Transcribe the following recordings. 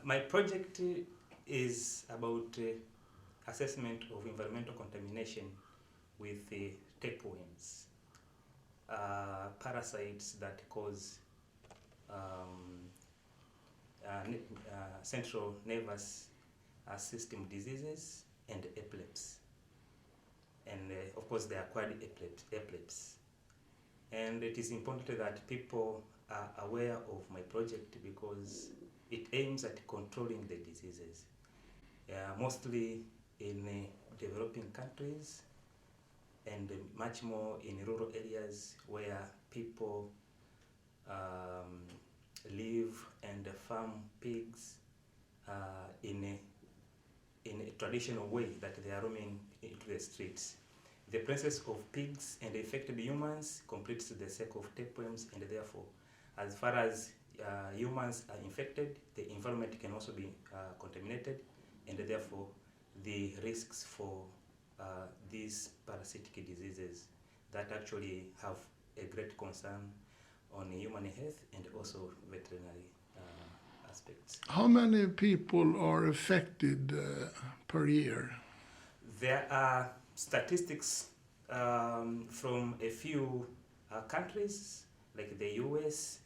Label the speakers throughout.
Speaker 1: My project is about assessment of environmental contamination with tapeworms, parasites that cause um, central nervous system diseases and epilepsy. And of course, the acquired epilepsy. And it is important that people are aware of my project because it aims at controlling the diseases, mostly in developing countries and much more in rural areas where people live and farm pigs in a traditional way that they are roaming into the streets. The presence of pigs and affected humans completes the cycle of tapeworms, and therefore, as far as humans are infected, the environment can also be contaminated, and therefore, the risks for these parasitic diseases that actually have a great concern on human health and also veterinary aspects.
Speaker 2: How many people are affected per year?
Speaker 1: There are statistics from a few countries, like the US,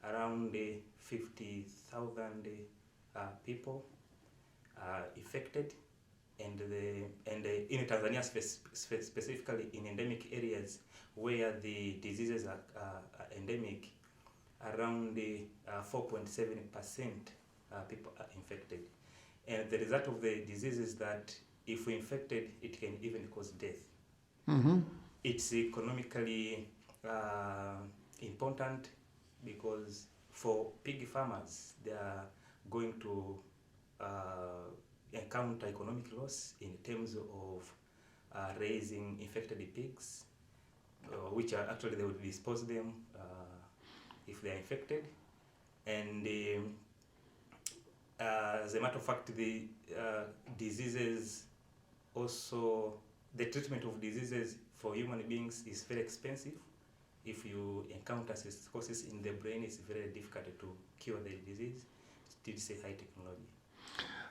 Speaker 1: around 50,000 people affected, and in Tanzania specifically in endemic areas where the diseases are endemic, around 4.7% people are infected. And the result of the disease is that if we're infected, it can even cause death.
Speaker 2: Mm-hmm.
Speaker 1: It's economically important because for pig farmers, they are going to encounter economic loss in terms of raising infected pigs, which are actually they would dispose them if they are infected. And as a matter of fact, the diseases also, the treatment of diseases for human beings is very expensive. If you encounter cysticercosis in the brain, it's very difficult to cure the disease. It's a high technology.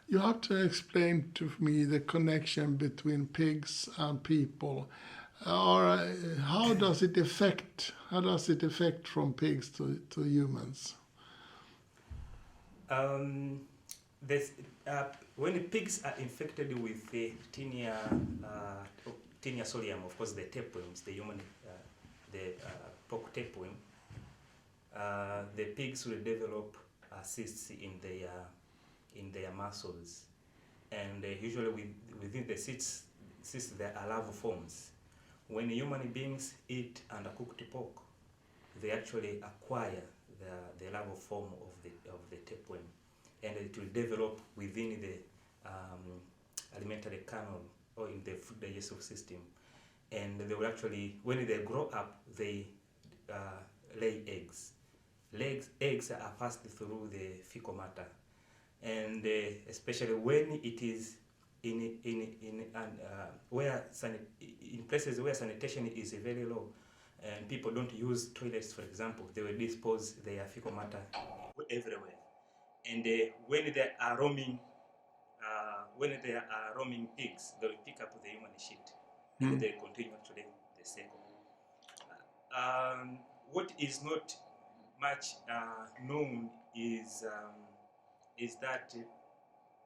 Speaker 2: You have to explain to me the connection between pigs and people. Or how does it affect from pigs to humans?
Speaker 1: When the pigs are infected with the Tinea solium, of course the tapeworms, the human, the pork tapeworm, the pigs will develop cysts in their muscles, and usually within the cysts there are larval forms. When human beings eat undercooked pork, they actually acquire the larval form of the tapeworm, and it will develop within the alimentary canal or in the food digestive system. And they will actually, when they grow up, they lay eggs. Eggs are passed through the fecal matter, and especially when it is in places where sanitation is very low, and people don't use toilets, for example, they will dispose their fecal matter everywhere. And when there are roaming pigs, they will pick up the human shit, and they continue actually the cycle. What is not much known is that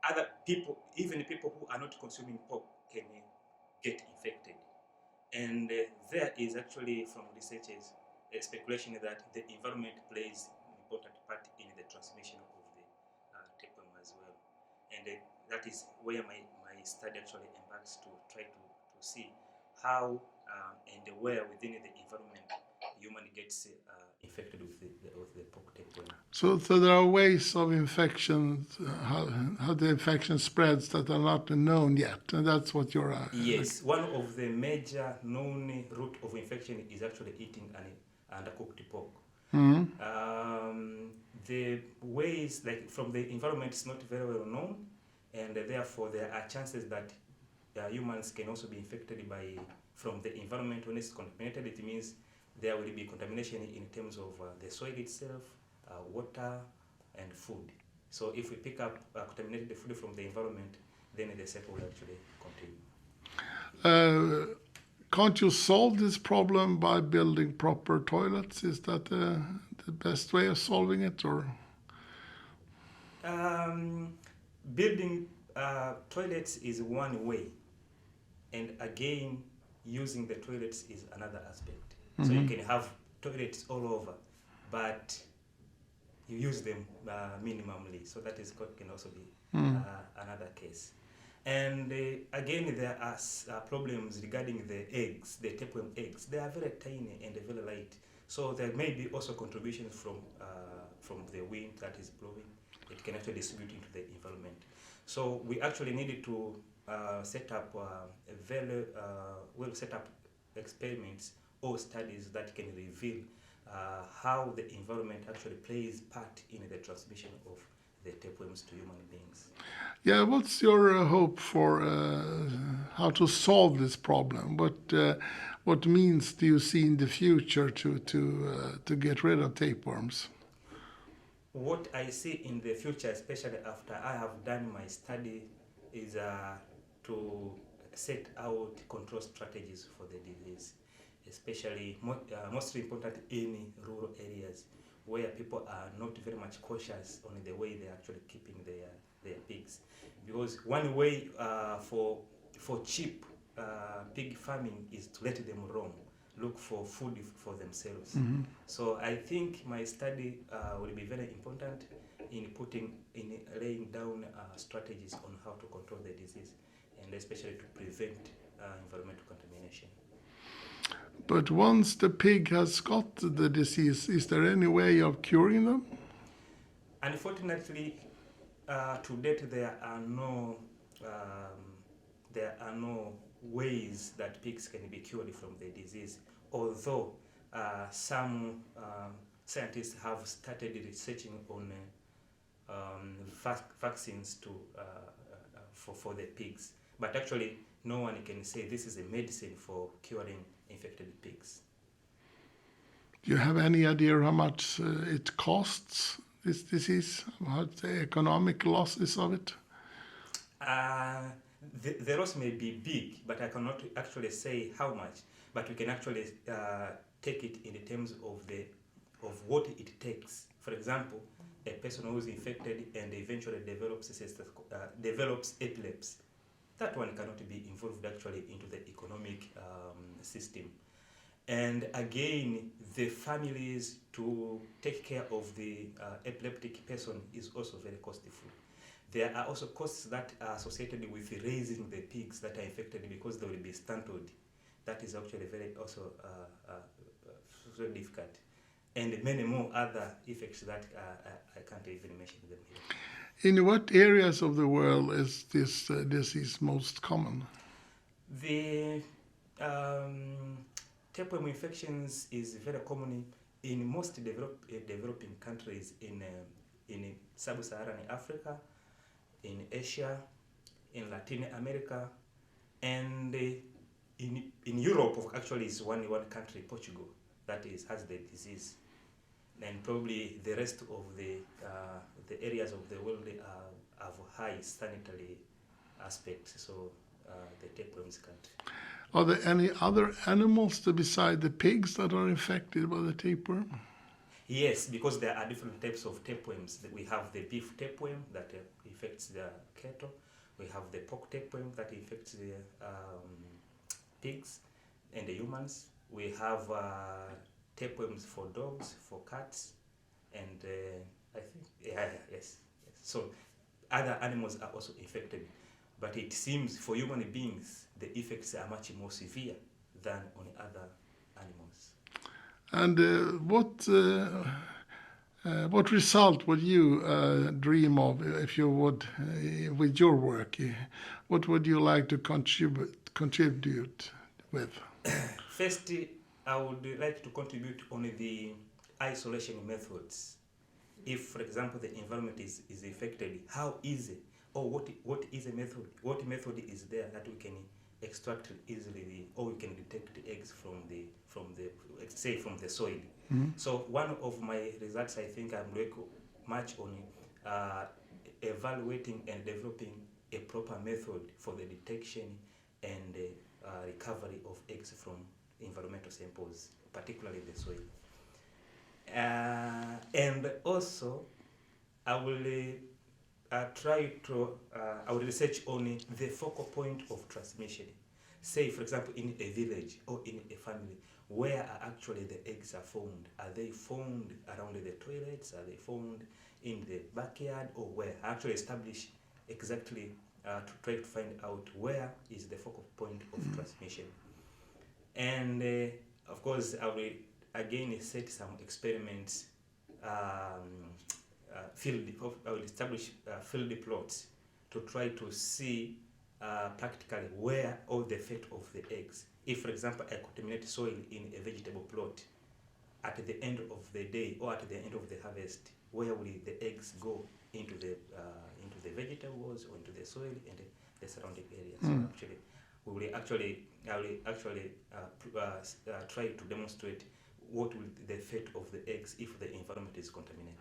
Speaker 1: other people, even people who are not consuming pork, can get infected. And there is actually, from researchers, a speculation that the environment plays an important part in the transmission of the tapeworm as well. And that is where my study actually embarks to try to see how and where within the environment human gets infected with the pork tapeworm.
Speaker 2: So there are ways of infection, how the infection spreads that are not known yet, and that's what you're.
Speaker 1: Yes, one of the major known route of infection is actually eating an undercooked pork.
Speaker 2: Mm-hmm.
Speaker 1: The ways, like from the environment, is not very well known, and therefore there are chances that humans can also be infected from the environment. When it's contaminated, it means there will be contamination in terms of the soil itself, water, and food. So if we pick up contaminated food from the environment, then the cycle will actually continue.
Speaker 2: Can't you solve this problem by building proper toilets? Is that the best way of solving it, or?
Speaker 1: Building toilets is one way, and again, using the toilets is another aspect. So you can have toilets all over, but you use them minimally. So that is can also be another case. And again, there are problems regarding the eggs, the tapeworm eggs. They are very tiny and very light. So there may be also contributions from the wind that is blowing. It can actually distribute into the environment. So we actually needed to set up very well set up experiments or studies that can reveal how the environment actually plays part in the transmission of the tapeworms to human beings.
Speaker 2: Yeah, what's your hope for how to solve this problem? What means do you see in the future to get rid of tapeworms?
Speaker 1: What I see in the future, especially after I have done my study, is to set out control strategies for the disease, especially mostly important in rural areas where people are not very much cautious on the way they're actually keeping their pigs. Because one way for cheap pig farming is to let them roam, look for food for themselves. So I think my study will be very important in laying down strategies on how to control the disease, and especially to prevent environmental contamination.
Speaker 2: But once the pig has got the disease, is there any way of curing them?
Speaker 1: Unfortunately, to date there are no ways that pigs can be cured from the disease, although some scientists have started researching on vaccines for the pigs. But actually, no one can say this is a medicine for curing infected pigs.
Speaker 2: Do you have any idea how much it costs, this disease? What the economic losses of it?
Speaker 1: The loss may be big, but I cannot actually say how much. But we can actually take it in terms of what it takes. For example, a person who is infected and eventually develops epilepsy, that one cannot be involved actually into the economic system. And again, the families to take care of the epileptic person is also very costly. There are also costs that are associated with raising the pigs that are infected because they will be stunted. That is actually very difficult. And many more other effects that I can't even mention them here.
Speaker 2: In what areas of the world is this disease most common?
Speaker 1: The tapeworm infections is very common in most developing countries in sub-Saharan Africa, in Asia, in Latin America, and in Europe. Actually, is one country, Portugal, that has the disease, and probably the rest of the areas of the world have high sanitary aspects. So the tapeworms can't.
Speaker 2: Are there any other animals beside the pigs that are infected by the tapeworm?
Speaker 1: Yes, because there are different types of tapeworms. We have the beef tapeworm that infects the cattle. We have the pork tapeworm that infects the pigs and the humans. We have tapeworms for dogs, for cats, and I think yes. So other animals are also infected, but it seems for human beings the effects are much more severe than on other animals.
Speaker 2: And what result would you dream of if you would, with your work? What would you like to contribute with?
Speaker 1: First, I would like to contribute on the isolation methods. If, for example, the environment is affected, how easy or what is a method? What method is there that we can extract easily, or we can detect the eggs from the soil? So one of my results, I think I'm working much on evaluating and developing a proper method for the detection and recovery of eggs from environmental samples, particularly the soil. And also, I will I will research on the focal point of transmission. Say, for example, in a village or in a family, where are actually the eggs are found? Are they found around the toilets? Are they found in the backyard, or where? I actually establish exactly to try to find out where is the focal point of transmission. And of course, I will again set some experiments. I will establish field plots to try to see practically where all the fate of the eggs. If, for example, I contaminate soil in a vegetable plot, at the end of the day or at the end of the harvest, where will the eggs go? Into the vegetables or into the soil and the surrounding area. So actually, I will actually try to demonstrate what will the fate of the eggs if the environment is contaminated.